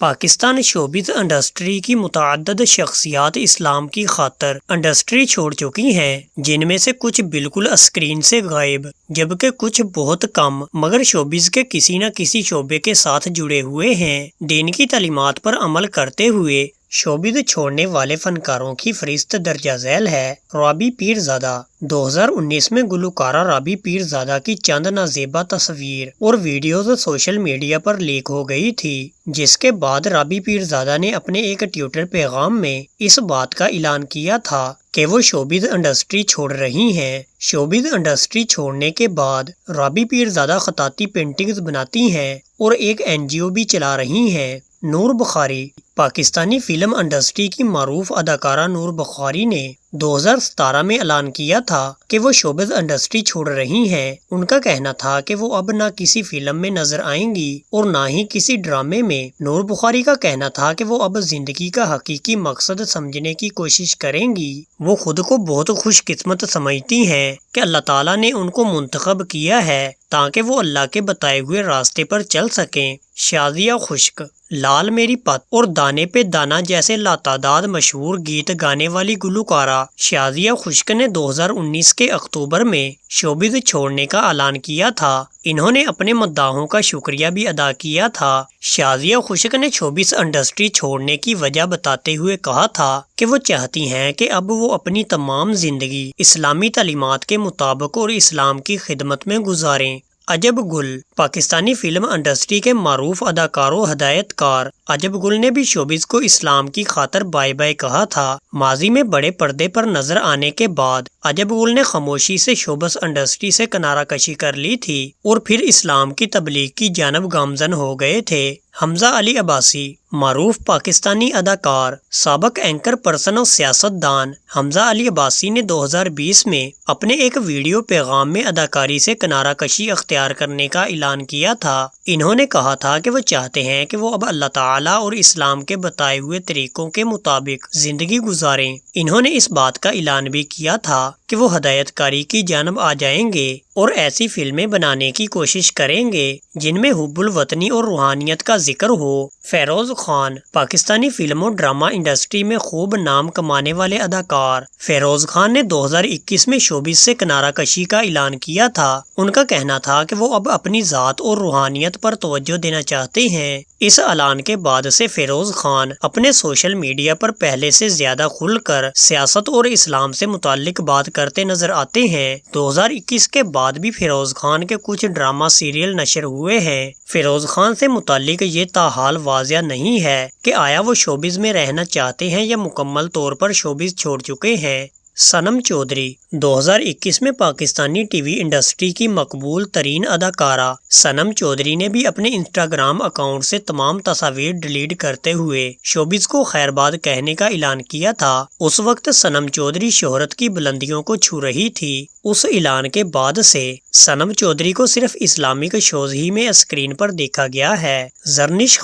Pakistan showbiz industry کی متعدد شخصیات اسلام کی خاطر انڈسٹری چھوڑ چکی ہیں، جن میں سے کچھ بالکل اسکرین سے غائب، جبکہ کچھ بہت کم مگر شوبز کے کسی نہ کسی شعبے کے ساتھ جڑے ہوئے ہیں۔ دین کی تعلیمات پر عمل کرتے ہوئے شوبز چھوڑنے والے فنکاروں کی فہرست درج ذیل ہے۔ رابی پیرزادہ 2019 میں گلوکارہ رابی پیرزادہ کی چند نازیبا تصویر اور ویڈیوز سوشل میڈیا پر لیک ہو گئی تھی، جس کے بعد رابی پیرزادہ نے اپنے ایک ٹویٹر پیغام میں اس بات کا اعلان کیا تھا کہ وہ شوبز انڈسٹری چھوڑ رہی ہیں۔ شوبز انڈسٹری چھوڑنے کے بعد رابی پیرزادہ خطاطی پینٹنگز بناتی ہیں اور ایک NGO بھی چلا رہی ہیں۔ نور بخاری پاکستانی فلم انڈسٹری کی معروف اداکارہ نور بخاری نے 2017 میں اعلان کیا تھا کہ وہ شوبز انڈسٹری چھوڑ رہی ہیں۔ ان کا کہنا تھا کہ وہ اب نہ کسی فلم میں نظر آئیں گی اور نہ ہی کسی ڈرامے میں۔ نور بخاری کا کہنا تھا کہ وہ اب زندگی کا حقیقی مقصد سمجھنے کی کوشش کریں گی۔ وہ خود کو بہت خوش قسمت سمجھتی ہیں کہ اللہ تعالیٰ نے ان کو منتخب کیا ہے تاکہ وہ اللہ کے بتائے ہوئے راستے پر چل سکیں۔ شازیہ خشک لال میری پت اور دانے پہ دانہ جیسے لاتعداد مشہور گیت گانے والی گلوکارہ شازیہ خشک نے 2019 کے اکتوبر میں شوبز چھوڑنے کا اعلان کیا تھا۔ انہوں نے اپنے مداحوں کا شکریہ بھی ادا کیا تھا۔ شازیہ خشک نے شوبز انڈسٹری چھوڑنے کی وجہ بتاتے ہوئے کہا تھا کہ وہ چاہتی ہیں کہ اب وہ اپنی تمام زندگی اسلامی تعلیمات کے مطابق اور اسلام کی خدمت میں گزاریں۔ عجب گل پاکستانی فلم انڈسٹری کے معروف اداکار و ہدایت کار عجب گل نے بھی شوبز کو اسلام کی خاطر بائے بائے کہا تھا۔ ماضی میں بڑے پردے پر نظر آنے کے بعد عجب گل نے خاموشی سے شوبز انڈسٹری سے کنارہ کشی کر لی تھی اور پھر اسلام کی تبلیغ کی جانب گامزن ہو گئے تھے۔ حمزہ علی عباسی معروف پاکستانی اداکار، سابق اینکر پرسن اور سیاست دان حمزہ علی عباسی نے 2020 میں اپنے ایک ویڈیو پیغام میں اداکاری سے کنارہ کشی اختیار کرنے کا اعلان کیا تھا۔ انہوں نے کہا تھا کہ وہ چاہتے ہیں کہ وہ اب اللہ تعالیٰ اور اسلام کے بتائے ہوئے طریقوں کے مطابق زندگی گزاریں۔ انہوں نے اس بات کا اعلان بھی کیا تھا کہ وہ ہدایت کاری کی جانب آ جائیں گے اور ایسی فلمیں بنانے کی کوشش کریں گے جن میں حب الوطنی اور روحانیت کا ذکر ہو۔ فیروز خان پاکستانی فلم و ڈرامہ انڈسٹری میں خوب نام کمانے والے اداکار فیروز خان نے 2021 میں شوبز سے کنارہ کشی کا اعلان کیا تھا۔ ان کا کہنا تھا کہ وہ اب اپنی ذات اور روحانیت پر توجہ دینا چاہتے ہیں۔ اس اعلان کے بعد سے فیروز خان اپنے سوشل میڈیا پر پہلے سے زیادہ کھل کر سیاست اور اسلام سے متعلق بات کرتے نظر آتے ہیں۔ 2021 کے بعد بھی فیروز خان کے کچھ ڈرامہ سیریل نشر ہوئے ہیں۔ فیروز خان سے متعلق یہ تاحال واضح نہیں ہے کہ آیا وہ شوبز میں رہنا چاہتے ہیں یا مکمل طور پر شوبز چھوڑ چکے ہیں۔ صنم چودھری 2021 میں پاکستانی ٹی وی انڈسٹری کی مقبول ترین اداکارہ صنم چودھری نے بھی اپنے انسٹاگرام اکاؤنٹ سے تمام تصاویر ڈیلیٹ کرتے ہوئے شوبز کو خیر باد کہنے کا اعلان کیا تھا۔ اس وقت صنم چودھری شہرت کی بلندیوں کو چھو رہی تھی۔ اس اعلان کے بعد سے صنم چودھری کو صرف اسلامک شوز ہی میں اسکرین پر دیکھا گیا ہے۔ زرنش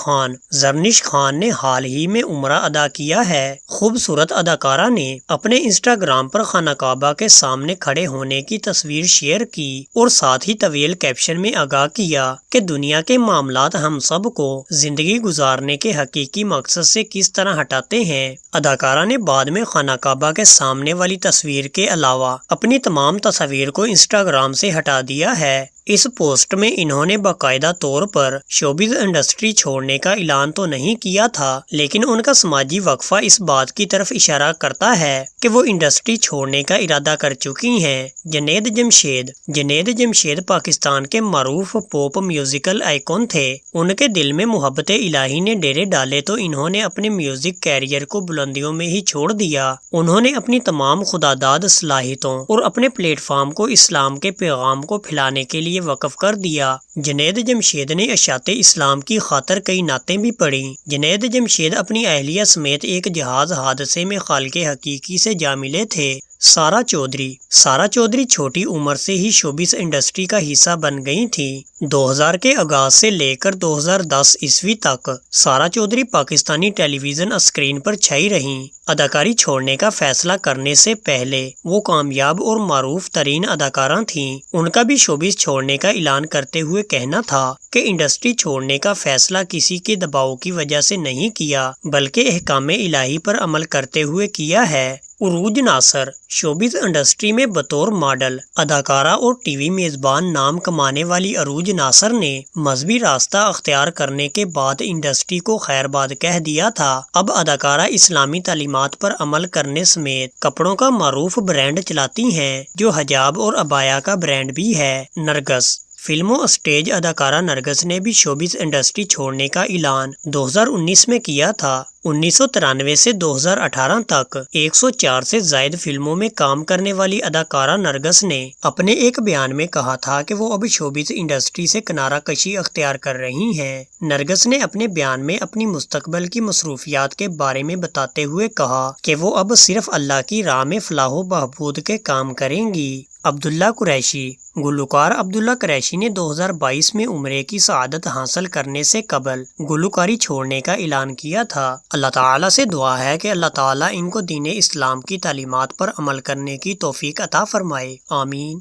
خان نے حال ہی میں عمرہ ادا کیا ہے۔ خوبصورت اداکارہ نے اپنے انسٹاگرام پر خانہ کعبہ کے سامنے کھڑے ہونے کی تصویر شیئر کی اور ساتھ ہی طویل کیپشن میں آگاہ کیا کہ دنیا کے معاملات ہم سب کو زندگی گزارنے کے حقیقی مقصد سے کس طرح ہٹاتے ہیں۔ اداکارہ نے بعد میں خانہ کعبہ کے سامنے والی تصویر کے علاوہ اپنی تمام تصاویر کو انسٹاگرام سے ہٹا دیا ہے۔ اس پوسٹ میں انہوں نے باقاعدہ طور پر شوبز انڈسٹری چھوڑنے کا اعلان تو نہیں کیا تھا، لیکن ان کا سماجی وقفہ اس بات کی طرف اشارہ کرتا ہے کہ وہ انڈسٹری چھوڑنے کا ارادہ کر چکی ہیں۔ جنید جمشید پاکستان کے معروف پوپ میوزیکل آئیکن تھے۔ ان کے دل میں محبت الہی نے ڈیرے ڈالے تو انہوں نے اپنے میوزک کیریئر کو بلندیوں میں ہی چھوڑ دیا۔ انہوں نے اپنی تمام خداداد صلاحیتوں اور اپنے پلیٹ فارم کو اسلام کے پیغام کو پھیلانے کے لیے وقف کر دیا۔ جنید جمشید نے اشاعت اسلام کی خاطر کئی نعتیں بھی پڑھیں۔ جنید جمشید اپنی اہلیہ سمیت ایک جہاز حادثے میں خالق حقیقی سے جا ملے تھے۔ سارا چودھری چھوٹی عمر سے ہی شوبز انڈسٹری کا حصہ بن گئی تھی۔ 2000 کے آغاز سے لے کر 2010 عیسوی تک سارا چودھری پاکستانی ٹیلی ویژن اسکرین پر چھائی رہیں۔ اداکاری چھوڑنے کا فیصلہ کرنے سے پہلے وہ کامیاب اور معروف ترین اداکارہ تھیں۔ ان کا بھی شوبز چھوڑنے کا اعلان کرتے ہوئے کہنا تھا کہ انڈسٹری چھوڑنے کا فیصلہ کسی کے دباؤ کی وجہ سے نہیں کیا بلکہ احکام الہی پر عمل کرتے ہوئے کیا ہے۔ عروج ناصر شوبز انڈسٹری میں بطور ماڈل، اداکارہ اور ٹی وی میزبان نام کمانے والی عروج ناصر نے مذہبی راستہ اختیار کرنے کے بعد انڈسٹری کو خیر باد کہہ دیا تھا۔ اب اداکارہ اسلامی تعلیمات پر عمل کرنے سمیت کپڑوں کا معروف برانڈ چلاتی ہیں جو حجاب اور عبایا کا برانڈ بھی ہے۔ نرگس فلم و اسٹیج اداکارہ نرگس نے بھی شوبز انڈسٹری چھوڑنے کا اعلان 2019 میں کیا تھا۔ 1993 سے 2018 تک 104 سے زائد فلموں میں کام کرنے والی اداکارہ نرگس نے اپنے ایک بیان میں کہا تھا کہ وہ اب شوبز انڈسٹری سے کنارہ کشی اختیار کر رہی ہیں۔ نرگس نے اپنے بیان میں اپنی مستقبل کی مصروفیات کے بارے میں بتاتے ہوئے کہا کہ وہ اب صرف اللہ کی راہ میں فلاح و بہبود کے کام کریں گی۔ عبداللہ قریشی گلوکار عبداللہ قریشی نے 2022 میں عمرے کی سعادت حاصل کرنے سے قبل گلوکاری چھوڑنے کا اعلان کیا تھا۔ اللہ تعالیٰ سے دعا ہے کہ اللہ تعالیٰ ان کو دین اسلام کی تعلیمات پر عمل کرنے کی توفیق عطا فرمائے، آمین۔